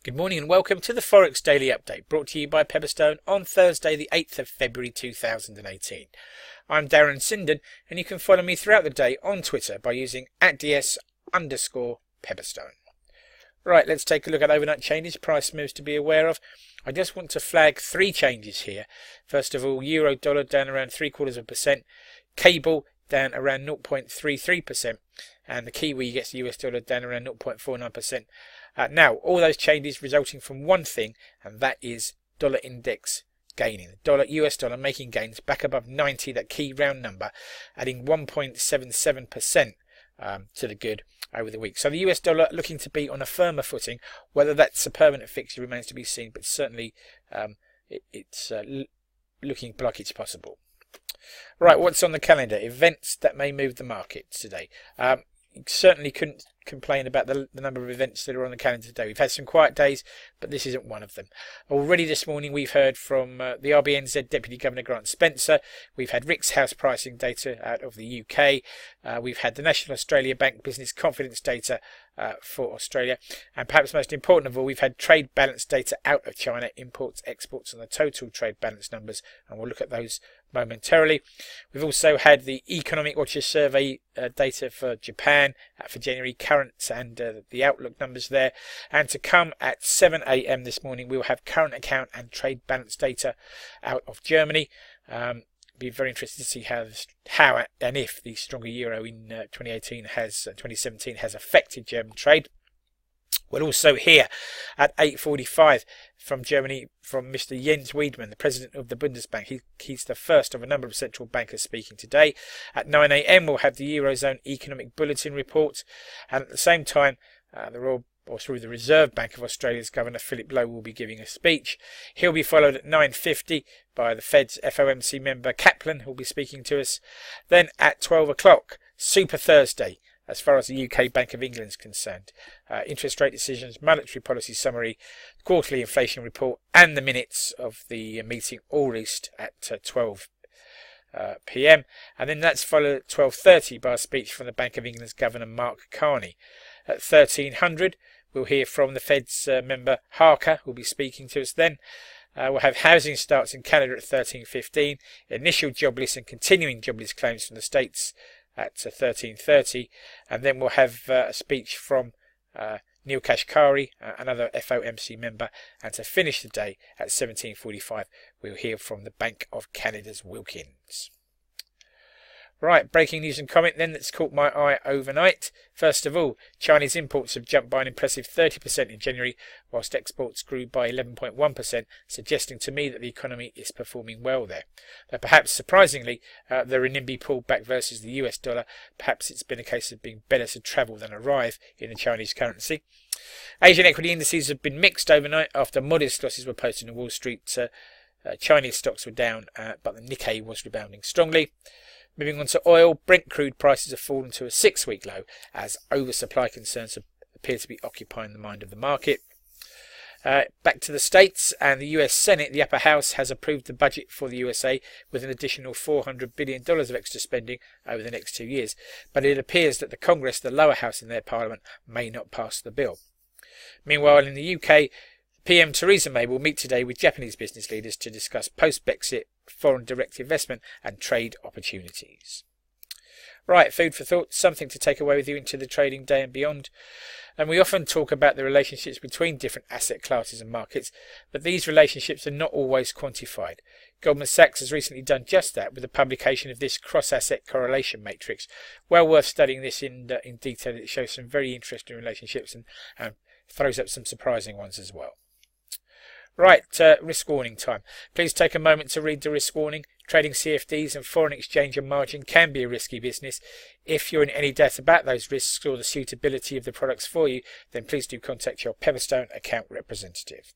Good morning and welcome to the Forex Daily Update, brought to you by Pepperstone on Thursday the 8th of February 2018. I'm Darren Sinden and you can follow me throughout the day on Twitter by using @ds_Pepperstone. Right, let's take a look at overnight changes, price moves to be aware of. I just want to flag three changes here. First of all, euro dollar down around 0.75%, cable down around 0.33%, and the Kiwi gets the US dollar down around 0.49%. Now, all those changes resulting from one thing, and that is dollar index gaining. The US dollar making gains back above 90, that key round number, adding 1.77% to the good over the week. So the US dollar looking to be on a firmer footing. Whether that's a permanent fixture remains to be seen, but certainly it's looking like it's possible. Right, what's on the calendar? Events that may move the market today. Certainly couldn't complain about the number of events that are on the calendar today. We've had some quiet days, but this isn't one of them. Already this morning we've heard from the RBNZ Deputy Governor Grant Spencer. We've had Rick's house pricing data out of the UK. We've had the National Australia Bank business confidence data for Australia. And perhaps most important of all, we've had trade balance data out of China, imports, exports and the total trade balance numbers. And we'll look at those momentarily. We've also had the Economic Watcher survey data for Japan for January, currents and the outlook numbers there. And to come at 7 a.m. this morning, we'll have current account and trade balance data out of Germany. Be very interested to see how and if the stronger euro in 2017 has affected German trade. We'll also hear at 8:45 from Germany from Mr. Jens Wiedmann, the president of the Bundesbank. He's the first of a number of central bankers speaking today. At 9 a.m. we'll have the Eurozone Economic Bulletin report, and at the same time the Reserve Bank of Australia's Governor Philip Lowe will be giving a speech. He'll be followed at 9:50 by the Fed's FOMC member Kaplan, who'll be speaking to us. Then at 12 o'clock, Super Thursday, as far as the UK Bank of England is concerned. Interest rate decisions, monetary policy summary, quarterly inflation report, and the minutes of the meeting all released at 12 p.m. And then that's followed at 12:30 by a speech from the Bank of England's Governor Mark Carney. At 1300, we'll hear from the Fed's member Harker, who'll be speaking to us then. We'll have housing starts in Canada at 13:15, initial jobless and continuing jobless claims from the States at 13:30, and then we'll have a speech from Neil Kashkari, another FOMC member, and to finish the day at 17:45 we'll hear from the Bank of Canada's Wilkins. Right, breaking news and comment then that's caught my eye overnight. First of all, Chinese imports have jumped by an impressive 30% in January, whilst exports grew by 11.1%, suggesting to me that the economy is performing well there. Though perhaps surprisingly, the Renminbi pulled back versus the US dollar. Perhaps it's been a case of being better to travel than arrive in the Chinese currency. Asian equity indices have been mixed overnight after modest losses were posted on Wall Street. Chinese stocks were down, but the Nikkei was rebounding strongly. Moving on to oil, Brent crude prices have fallen to a 6-week low as oversupply concerns appear to be occupying the mind of the market. Back to the States and the US Senate, the upper house has approved the budget for the USA with an additional $400 billion of extra spending over the next 2 years. But it appears that the Congress, the lower house in their parliament, may not pass the bill. Meanwhile, in the UK, PM Theresa May will meet today with Japanese business leaders to discuss post-Brexit foreign direct investment and trade opportunities. Right, food for thought, something to take away with you into the trading day and beyond. And we often talk about the relationships between different asset classes and markets, but these relationships are not always quantified. Goldman Sachs has recently done just that with the publication of this cross-asset correlation matrix. Well worth studying this in detail. It shows some very interesting relationships and throws up some surprising ones as well. Right, risk warning time. Please take a moment to read the risk warning. Trading CFDs and foreign exchange and margin can be a risky business. If you're in any doubt about those risks or the suitability of the products for you, then please do contact your Pepperstone account representative.